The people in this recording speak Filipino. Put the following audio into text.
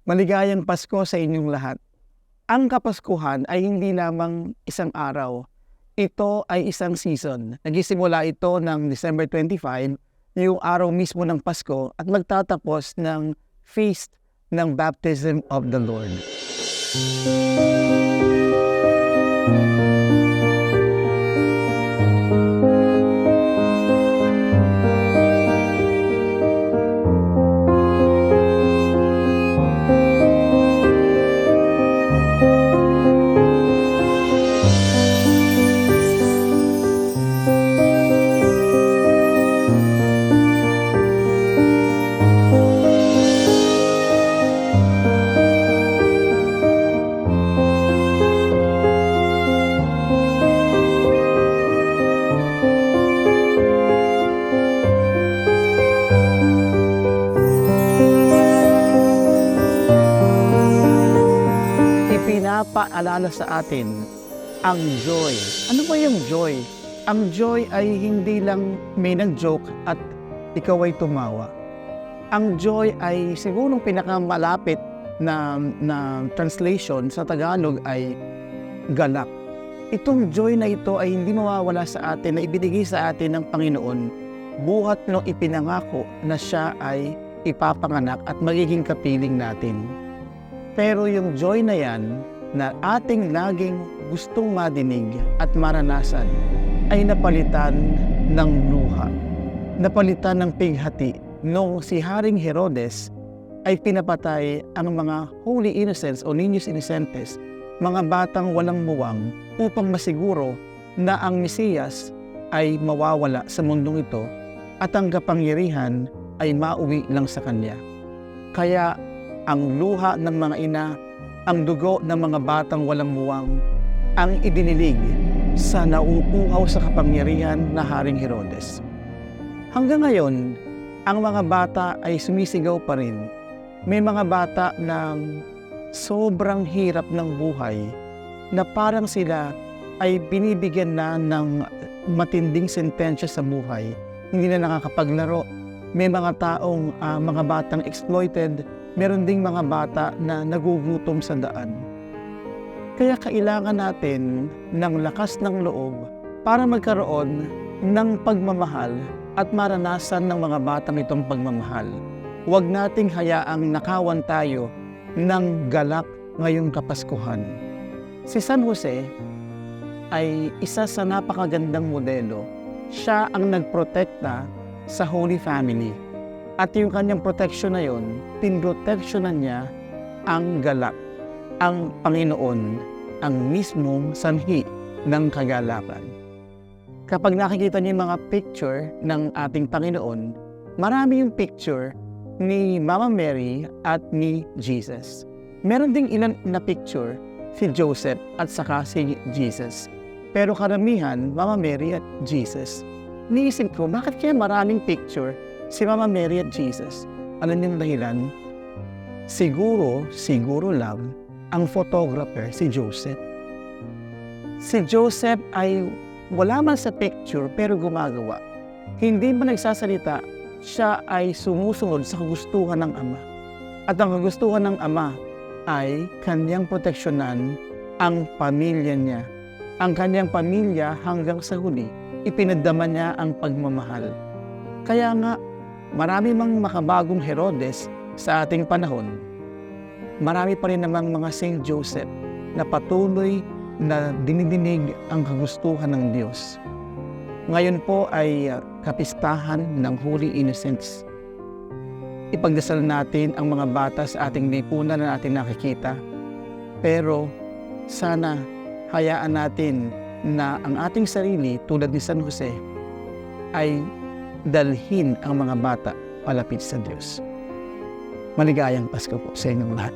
Maligayang Pasko sa inyong lahat. Ang Kapaskuhan ay hindi lamang isang araw. Ito ay isang season. Nagsisimula ito ng December 25, yung araw mismo ng Pasko, at magtatapos ng Feast ng Baptism of the Lord. Ipinapaalala sa atin ang joy. Ano ba yung joy? Ang joy ay hindi lang may nag-joke at ikaw ay tumawa. Ang joy ay siguro pinakamalapit na translation sa Tagalog ay galak. Itong joy na ito ay hindi mawawala sa atin, na ibinigay sa atin ng Panginoon buhat nung ipinangako na siya ay ipapanganak at magiging kapiling natin. Pero yung joy na yan na ating laging gustong madinig at maranasan ay napalitan ng luha. Napalitan ng pighati nung si Haring Herodes ay pinapatay ang mga holy innocents o niños innocentes, mga batang walang muwang, upang masiguro na ang Mesiyas ay mawawala sa mundong ito at ang kapangyarihan ay mauwi lang sa kanya. Kaya ang luha ng mga ina, ang dugo ng mga batang walang muwang, ang idinilig sa nauuhaw sa kapangyarihan na Haring Herodes. Hanggang ngayon, ang mga bata ay sumisigaw pa rin. May mga bata ng sobrang hirap ng buhay na parang sila ay binibigyan na ng matinding sentensya sa buhay. Hindi na nakakapaglaro. May mga taong mga batang exploited. Meron ding mga bata na nagugutom sa daan. Kaya kailangan natin ng lakas ng loob para magkaroon ng pagmamahal at maranasan ng mga batang itong pagmamahal. Huwag nating hayaang nakawan tayo ng galak ngayong Kapaskuhan. Si San Jose ay isa sa napakagandang modelo. Siya ang nagprotekta sa Holy Family. At yung kanyang protection na yun, pinroteksyonan niya ang galak, ang Panginoon, ang mismong sanhi ng kagalakan. Kapag nakikita niyo yung mga picture ng ating Panginoon, marami yung picture ni Mama Mary at ni Jesus. Meron ding ilan na picture si Joseph at saka si Jesus. Pero karamihan, Mama Mary at Jesus. Niisip ko, bakit kaya maraming picture si Mama Mary at Jesus? Alam niyo yung dahilan? Siguro lang, ang photographer si Joseph. Si Joseph ay wala man sa picture pero gumagawa. Hindi man nagsasalita, siya ay sumusunod sa kagustuhan ng Ama. At ang kagustuhan ng Ama ay kanyang proteksyonan ang pamilya niya. Ang kanyang pamilya hanggang sa huli, ipinadama niya ang pagmamahal. Kaya nga, marami mang makabagong Herodes sa ating panahon, marami pa rin namang mga Saint Joseph na patuloy na dinidinig ang kagustuhan ng Diyos. Ngayon po ay kapistahan ng Holy Innocents. Ipagdasal natin ang mga bata sa ating lipunan na ating nakikita, pero sana hayaan natin na ang ating sarili tulad ni San Jose ay dalhin ang mga bata palapit sa Diyos. Maligayang Pasko po sa inyong lahat.